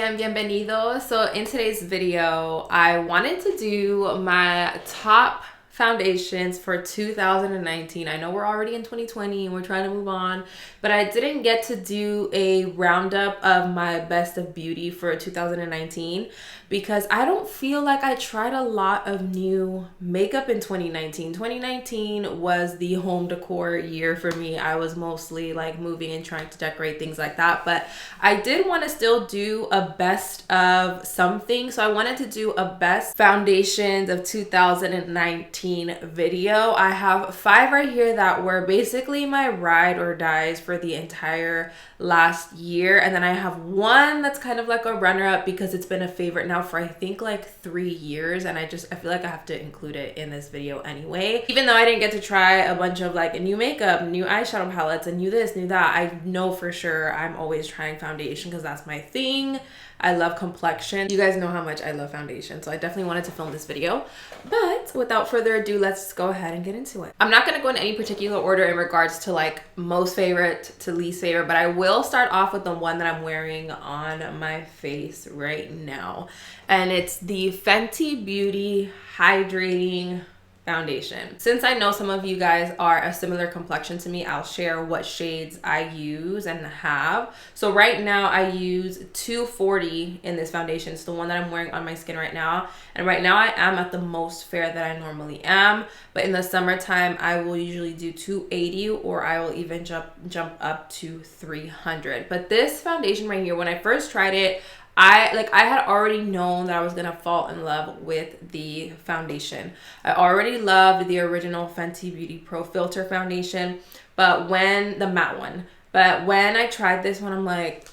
bien, bienvenidos. So in today's video, I wanted to do my top foundations for 2019. I know we're already in 2020 and we're trying to move on, but I didn't get to do a roundup of my best of beauty for 2019 because I don't feel like I tried a lot of new makeup in 2019. 2019 was the home decor year for me. I was mostly like moving and trying to decorate things like that, but I did want to still do a best of something. So I wanted to do a best foundations of 2019 video. I have 5 right here that were basically my ride or dies for the entire last year, and then I have one that's kind of like a runner-up because it's been a favorite now for I think like 3 years, and I feel like I have to include it in this video anyway. Even though I didn't get to try a bunch of like new makeup, new eyeshadow palettes, and new this, new that, I know for sure I'm always trying foundation because that's my thing. I love complexion. You guys know how much I love foundation, so I definitely wanted to film this video. But without further ado, let's go ahead and get into it. I'm not going to go in any particular order in regards to like most favorite to least favorite, but I will start off with the one that I'm wearing on my face right now. And it's the Fenty Beauty Hydrating Foundation. Since I know some of you guys are a similar complexion to me, I'll share what shades I use and have. So right now I use 240 in this foundation. It's the one that I'm wearing on my skin right now. And right now I am at the most fair that I normally am. But in the summertime, I will usually do 280 or I will even jump up to 300. But this foundation right here, when I first tried it, I had already known that I was gonna fall in love with the foundation. I already loved the original Fenty Beauty Pro Filter foundation, but when I tried this one, I'm like,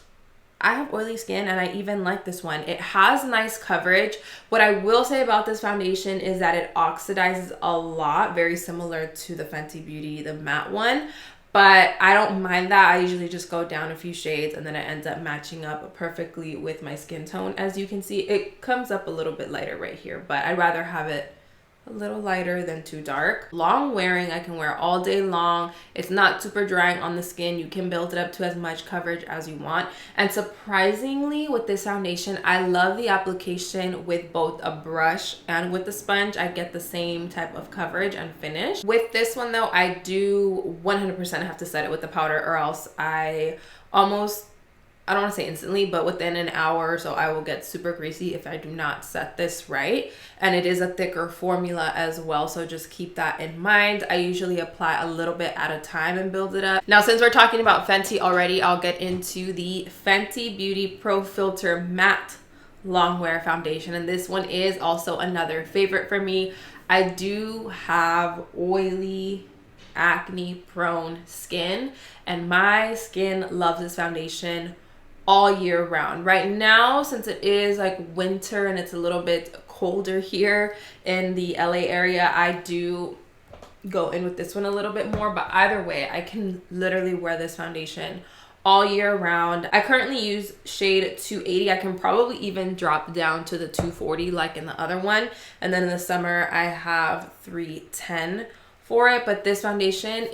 I have oily skin and I even like this one. It has nice coverage. What I will say about this foundation is that it oxidizes a lot, very similar to the Fenty Beauty, the matte one. But I don't mind that. I usually just go down a few shades and then it ends up matching up perfectly with my skin tone. As you can see, it comes up a little bit lighter right here, but I'd rather have it a little lighter than too dark. Long wearing, I can wear all day long. It's not super drying on the skin. You can build it up to as much coverage as you want. And surprisingly, with this foundation, I love the application with both a brush and with the sponge. I get the same type of coverage and finish. With this one though, I do 100% have to set it with the powder or else I don't want to say instantly, but within an hour or so, I will get super greasy if I do not set this right. And it is a thicker formula as well, so just keep that in mind. I usually apply a little bit at a time and build it up. Now, since we're talking about Fenty already, I'll get into the Fenty Beauty Pro Filter Matte Longwear Foundation. And this one is also another favorite for me. I do have oily, acne-prone skin, and my skin loves this foundation all year round. Right now, since it is like winter and it's a little bit colder here in the LA area, I do go in with this one a little bit more, but either way, I can literally wear this foundation all year round. I currently use shade 280. I can probably even drop down to the 240 like in the other one. And then in the summer, I have 310 for it. But this foundation,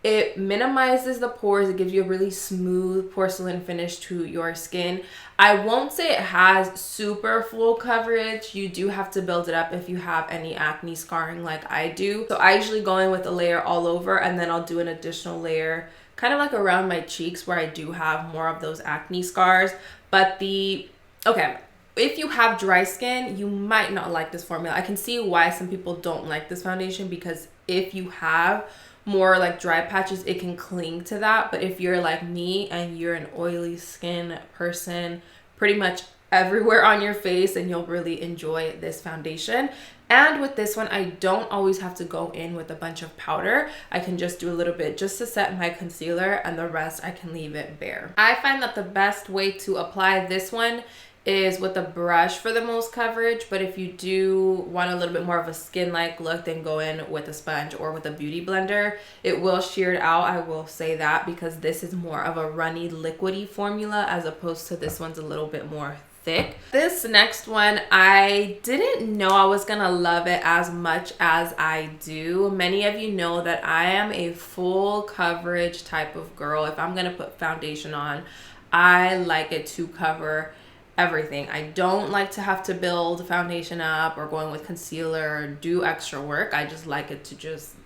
it minimizes the pores. It gives you a really smooth porcelain finish to your skin. I won't say it has super full coverage. You do have to build it up if you have any acne scarring like I do. So I usually go in with a layer all over and then I'll do an additional layer kind of like around my cheeks where I do have more of those acne scars. But if you have dry skin, you might not like this formula. I can see why some people don't like this foundation because if you have more like dry patches, it can cling to that. But if you're like me and you're an oily skin person pretty much everywhere on your face, then you'll really enjoy this foundation. And with this one, I don't always have to go in with a bunch of powder. I can just do a little bit just to set my concealer, and the rest I can leave it bare. I find that the best way to apply this one is with a brush for the most coverage, but if you do want a little bit more of a skin-like look, then go in with a sponge or with a beauty blender. It will shear it out, I will say that, because this is more of a runny liquidy formula as opposed to this one's a little bit more thick. This next one, I didn't know I was gonna love it as much as I do. Many of you know that I am a full coverage type of girl. If I'm gonna put foundation on, I like it to cover everything. I don't like to have to build foundation up or going with concealer or do extra work. I just like it to just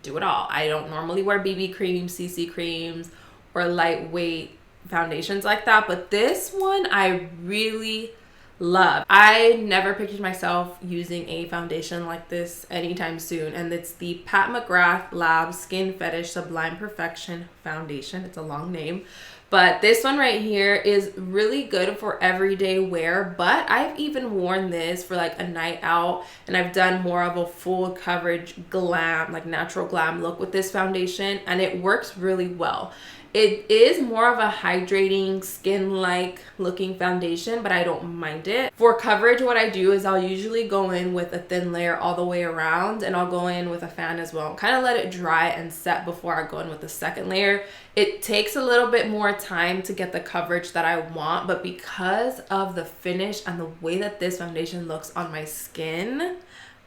do it all. I don't normally wear BB creams, CC creams, or lightweight foundations like that, but this one I really love. I never pictured myself using a foundation like this anytime soon, and it's the Pat McGrath Lab Skin Fetish Sublime Perfection Foundation. It's a long name, but this one right here is really good for everyday wear. But I've even worn this for like a night out, and I've done more of a full coverage glam, like natural glam look with this foundation, and it works really well. It is more of a hydrating skin-like looking foundation, but I don't mind it. For coverage, what I do is I'll usually go in with a thin layer all the way around, and I'll go in with a fan as well. Kind of let it dry and set before I go in with the second layer. It takes a little bit more time to get the coverage that I want, but because of the finish and the way that this foundation looks on my skin,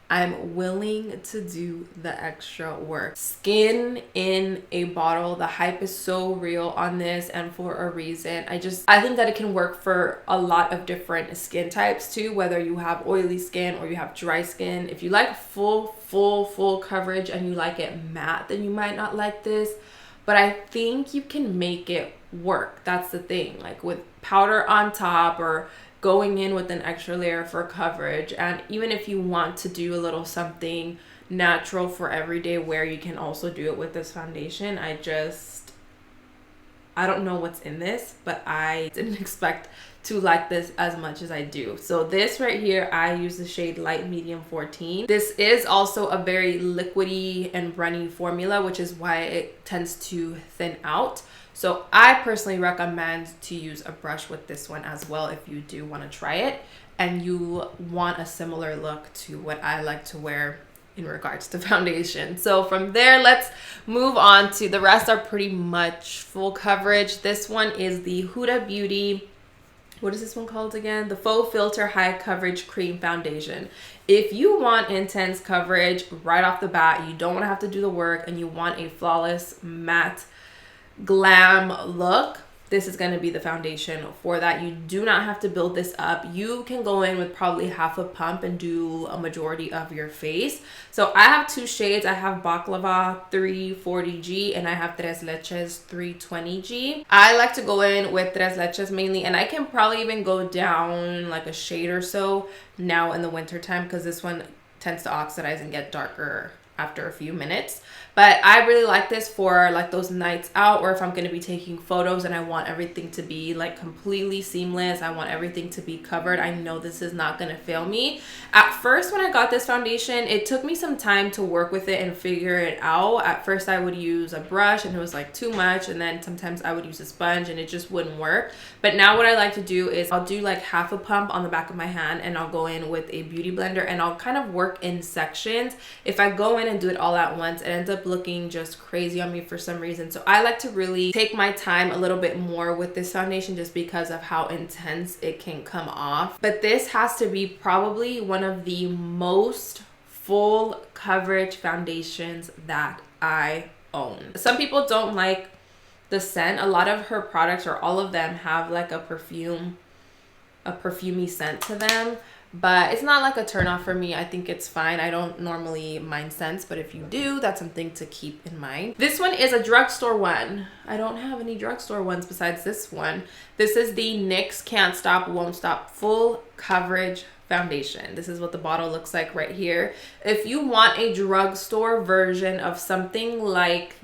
I'm willing to do the extra work. Skin in a bottle. The hype is so real on this, and for a reason. I think that it can work for a lot of different skin types too, whether you have oily skin or you have dry skin. If you like full coverage and you like it matte, then you might not like this, but I think you can make it work. That's the thing, like with powder on top or going in with an extra layer for coverage. And even if you want to do a little something natural for everyday wear, you can also do it with this foundation. I don't know what's in this, but I didn't expect to like this as much as I do. So this right here, I use the shade Light Medium 14. This is also a very liquidy and runny formula, which is why it tends to thin out. So I personally recommend to use a brush with this one as well if you do want to try it and you want a similar look to what I like to wear in regards to foundation. So from there, let's move on to the rest are pretty much full coverage. This one is the Huda Beauty, what is this one called again? The Faux Filt'r High Coverage Cream Foundation. If you want intense coverage right off the bat, you don't want to have to do the work, and you want a flawless matte glam look, this is going to be the foundation for that. You do not have to build this up. You can go in with probably half a pump and do a majority of your face. So I have two shades. I have Baklava 340G and I have Tres Leches 320G. I like to go in with Tres Leches mainly, and I can probably even go down like a shade or so now in the winter time because this one tends to oxidize and get darker after a few minutes. But I really like this for like those nights out, or if I'm going to be taking photos and I want everything to be like completely seamless, I want everything to be covered. I know this is not going to fail me. At first, when I got this foundation, it took me some time to work with it and figure it out. At first, I would use a brush and it was like too much, and then sometimes I would use a sponge and it just wouldn't work. But now what I like to do is I'll do like half a pump on the back of my hand, and I'll go in with a beauty blender and I'll kind of work in sections. If I go in and do it all at once, it ends up looking just crazy on me for some reason. So I like to really take my time a little bit more with this foundation just because of how intense it can come off. But this has to be probably one of the most full coverage foundations that I own. Some people don't like the scent. A lot of her products, or all of them, have like a perfumey scent to them. But it's not like a turn off for me. I think it's fine. I don't normally mind scents, but if you do, that's something to keep in mind. This one is a drugstore one. I don't have any drugstore ones besides this one. This is the NYX Can't Stop, Won't Stop Full Coverage Foundation. This is what the bottle looks like right here. If you want a drugstore version of something like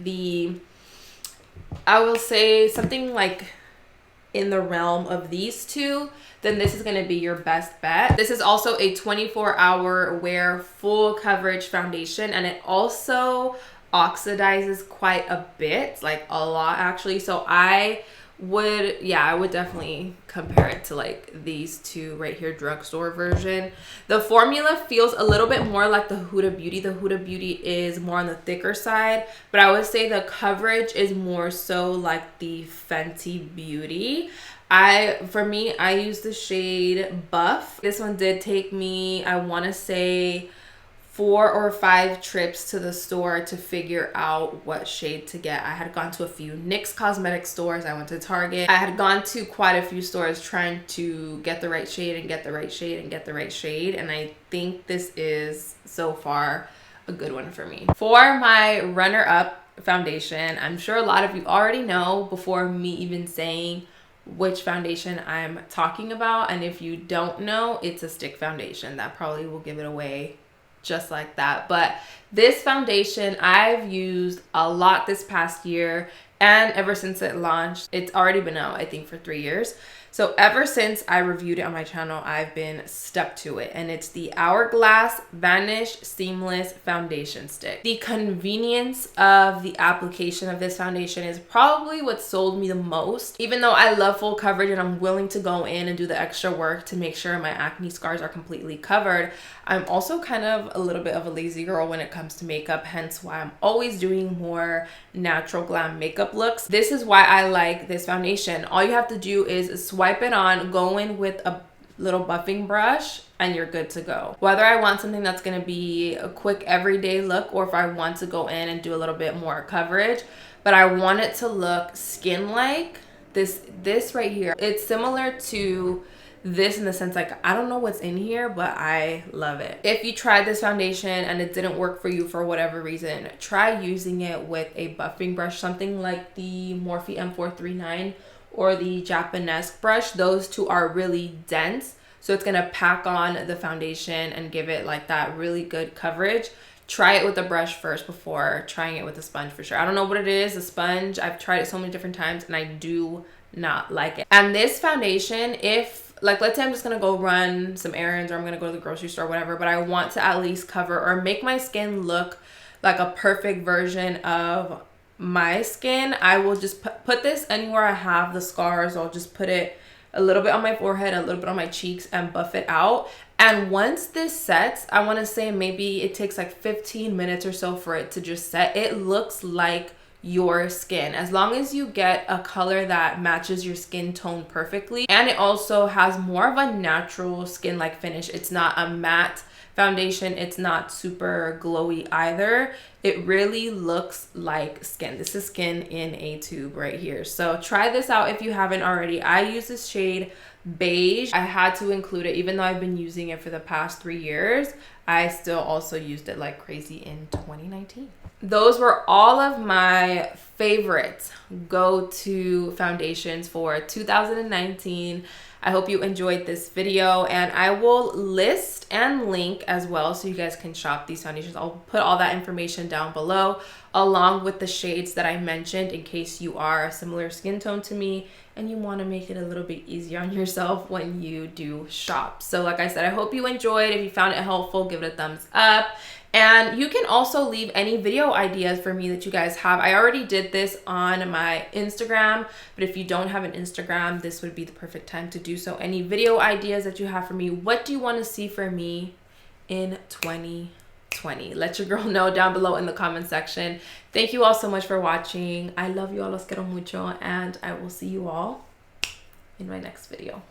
I will say something like in the realm of these two, then this is going to be your best bet. This is also a 24-hour wear full coverage foundation, and it also oxidizes quite a bit, like a lot actually. So I would definitely compare it to like these two right here, drugstore version. The formula feels a little bit more like the Huda Beauty. The Huda Beauty is more on the thicker side, but I would say the coverage is more so like the Fenty Beauty. For me, I use the shade Buff. This one did take me, I want to say 4 or 5 trips to the store to figure out what shade to get. I had gone to a few NYX cosmetic stores. I went to Target. I had gone to quite a few stores trying to get the right shade and get the right shade and get the right shade. And I think this is so far a good one for me. For my runner-up foundation, I'm sure a lot of you already know before me even saying which foundation I'm talking about. And if you don't know, it's a stick foundation. That probably will give it away just like that. But this foundation I've used a lot this past year, and ever since it launched. It's already been out, I think, for 3 years. So ever since I reviewed it on my channel, I've been stuck to it. And it's the Hourglass Vanish Seamless Foundation Stick. The convenience of the application of this foundation is probably what sold me the most. Even though I love full coverage and I'm willing to go in and do the extra work to make sure my acne scars are completely covered, I'm also kind of a little bit of a lazy girl when it comes to makeup, hence why I'm always doing more natural glam makeup looks. This is why I like this foundation. All you have to do is swipe it on, go in with a little buffing brush, and you're good to go. Whether I want something that's gonna be a quick everyday look, or if I want to go in and do a little bit more coverage, but I want it to look skin-like, this right here, it's similar to this in the sense, like, I don't know what's in here, but I love it. If you tried this foundation and it didn't work for you for whatever reason, try using it with a buffing brush, something like the Morphe M439 or the Japanese brush. Those two are really dense, so it's gonna pack on the foundation and give it like that really good coverage. Try it with a brush first before trying it with a sponge for sure. I don't know what it is, a sponge. I've tried it so many different times and I do not like it. And this foundation, if, like, let's say I'm just gonna go run some errands or I'm gonna go to the grocery store, whatever, but I want to at least cover or make my skin look like a perfect version of my skin, I will just put this anywhere I have the scars. I'll just put it a little bit on my forehead, a little bit on my cheeks, and buff it out. And once this sets, I want to say maybe it takes like 15 minutes or so for it to just set. It looks like your skin, as long as you get a color that matches your skin tone perfectly. And it also has more of a natural skin-like finish. It's not a matte foundation, it's not super glowy either. It really looks like skin. This is skin in a tube right here. So try this out if you haven't already. I use this shade beige. I had to include it even though I've been using it for the past 3 years. I still also used it like crazy in 2019. Those were all of my favorite go-to foundations for 2019. I hope you enjoyed this video, and I will list and link as well so you guys can shop these foundations. I'll put all that information down below along with the shades that I mentioned in case you are a similar skin tone to me and you want to make it a little bit easier on yourself when you do shop. So like I said, I hope you enjoyed. If you found it helpful, give it a thumbs up. And you can also leave any video ideas for me that you guys have. I already did this on my Instagram, but if you don't have an Instagram, this would be the perfect time to do so. Any video ideas that you have for me, what do you want to see for me in 2020? Let your girl know down below in the comment section. Thank you all so much for watching. I love you all, los quiero mucho, and I will see you all in my next video.